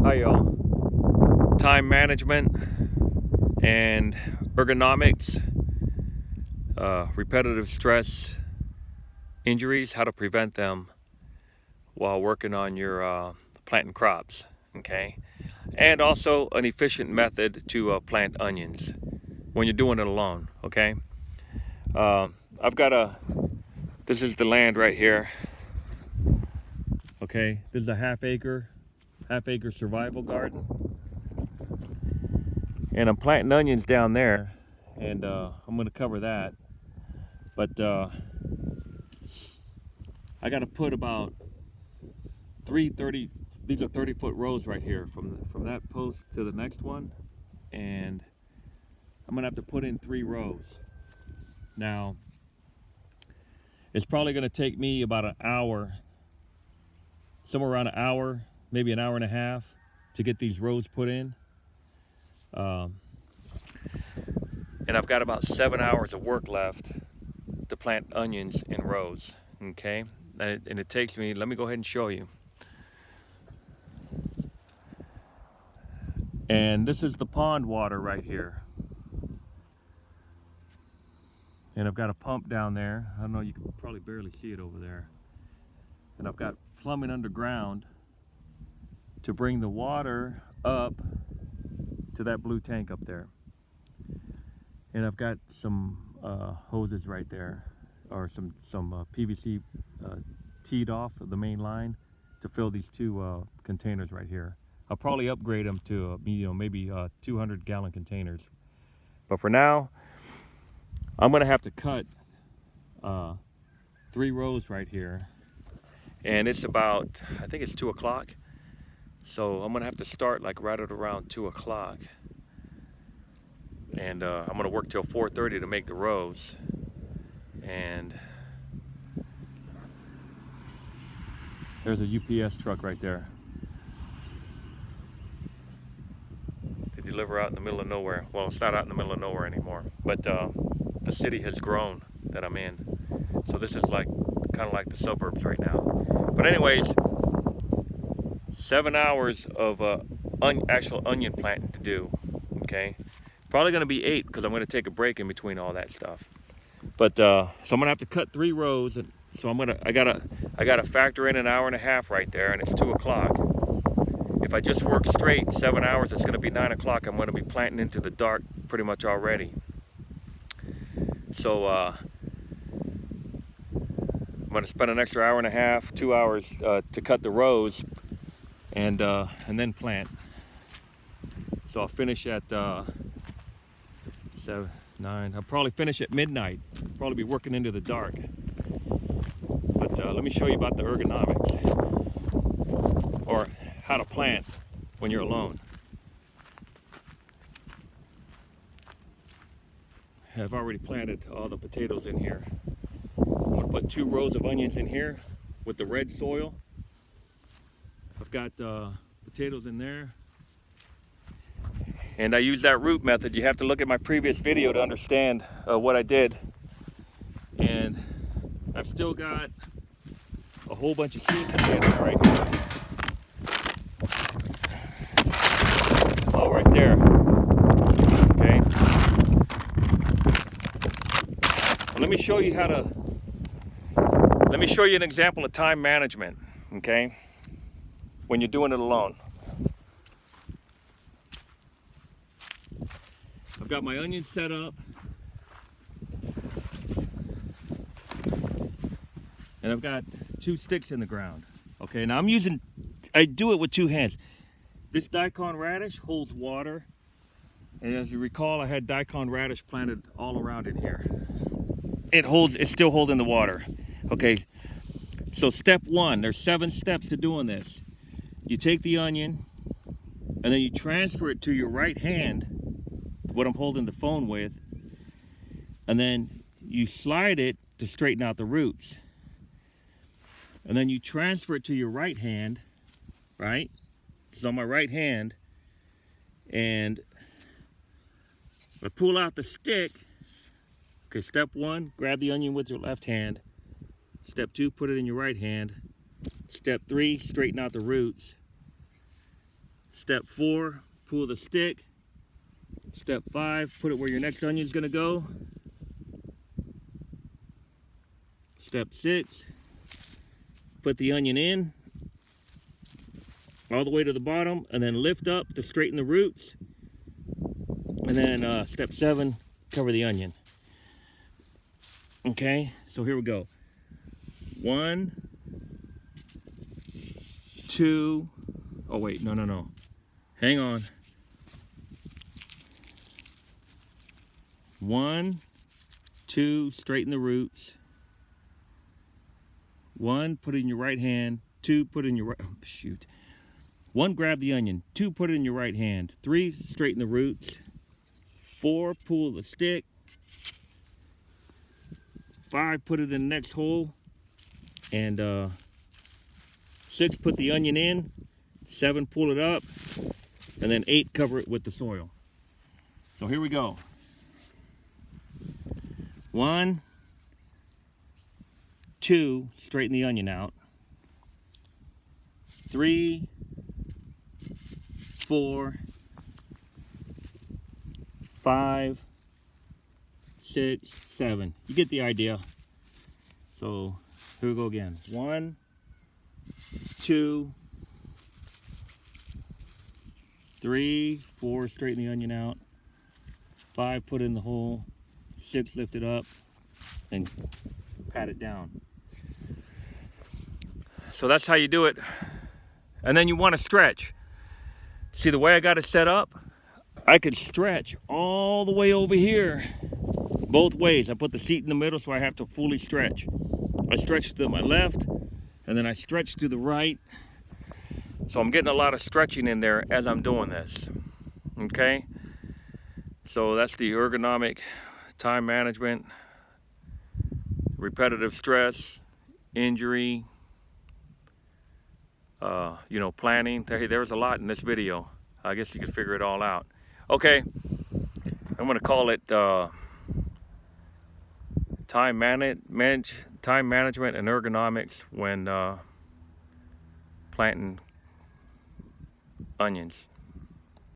Hi y'all. Time management and ergonomics, repetitive stress injuries, how to prevent them while working on your planting crops, okay? And also an efficient method to plant onions when you're doing it alone, okay? This is the land right here, okay? This is a half acre survival garden. And I'm planting onions down there, and I'm going to cover that. But I got to put about these are 30-foot rows right here from that post to the next one, and I'm going to have to put in 3 rows. Now, it's probably going to take me about an hour, somewhere around an hour, maybe an hour and a half to get these rows put in. And I've got about 7 hours of work left to plant onions in rows, okay? And it takes me, let me go ahead and show you. And this is the pond water right here. And I've got a pump down there. I don't know, you can probably barely see it over there. And I've got plumbing underground to bring the water up to that blue tank up there. And I've got some hoses right there, or some PVC teed off of the main line to fill these 2 containers right here. I'll probably upgrade them to maybe 200-gallon containers. But for now, I'm gonna have to cut 3 rows right here, and it's about, I think it's 2 o'clock. So I'm gonna have to start like right at around 2 o'clock. And I'm gonna work till 4:30 to make the rows. And there's a UPS truck right there. They deliver out in the middle of nowhere. Well, it's not out in the middle of nowhere anymore, but the city has grown that I'm in. So this is like kind of like the suburbs right now. But anyways, 7 hours of actual onion planting to do, okay? Probably gonna be 8 because I'm gonna take a break in between all that stuff. But so I'm gonna have to cut 3 rows, and so I gotta factor in an hour and a half right there, and it's 2 o'clock. If I just work straight 7 hours, it's gonna be 9 o'clock. I'm gonna be planting into the dark pretty much already. So I'm gonna spend an extra hour and a half, 2 hours to cut the rows, and then plant. So I'll finish at 7, 9. I'll probably finish at midnight. Probably be working into the dark. But let me show you about the ergonomics, or how to plant when you're alone. I've already planted all the potatoes in here. I'm gonna put 2 rows of onions in here with the red soil. I've got potatoes in there. And I use that root method. You have to look at my previous video to understand what I did. And I've still got a whole bunch of seed containers right here. Oh, right there. Okay. Well, let me show you an example of time management, okay? When you're doing it alone. I've got my onions set up, and I've got 2 sticks in the ground. Okay, now I do it with 2 hands. This daikon radish holds water, and as you recall, I had daikon radish planted all around in here. It's still holding the water. Okay, so step 1, there's 7 steps to doing this. You take the onion, and then you transfer it to your right hand, what I'm holding the phone with, and then you slide it to straighten out the roots. And then you transfer it to your right hand, right? It's on my right hand, and I pull out the stick. Okay, step 1, grab the onion with your left hand. Step 2, put it in your right hand. Step 3, straighten out the roots. Step 4, pull the stick. Step 5, put it where your next onion is going to go. Step 6, put the onion in all the way to the bottom and then lift up to straighten the roots. And then step 7, cover the onion. Okay, so here we go. 1, 2, oh wait, no. Hang on. 1, 2, straighten the roots. 1, put it in your right hand. 2, put it in your right, 1, grab the onion. 2, put it in your right hand. 3, straighten the roots. 4, pull the stick. 5, put it in the next hole. And 6, put the onion in. 7, pull it up. And then 8, cover it with the soil. So here we go. 1, 2, straighten the onion out. 3, 4, 5, 6, 7. You get the idea. So here we go again. 1, 2, 3, 4, straighten the onion out. 5, put in the hole. 6, lift it up and pat it down. So that's how you do it. And then you want to stretch. See the way I got it set up? I could stretch all the way over here both ways. I put the seat in the middle so I have to fully stretch. I stretch to my left and then I stretch to the right. So I'm getting a lot of stretching in there as I'm doing this. Okay? So that's the ergonomic time management, repetitive stress, injury, planning. There's a lot in this video. I guess you could figure it all out. Okay, I'm going to call it time management and ergonomics when planting onions.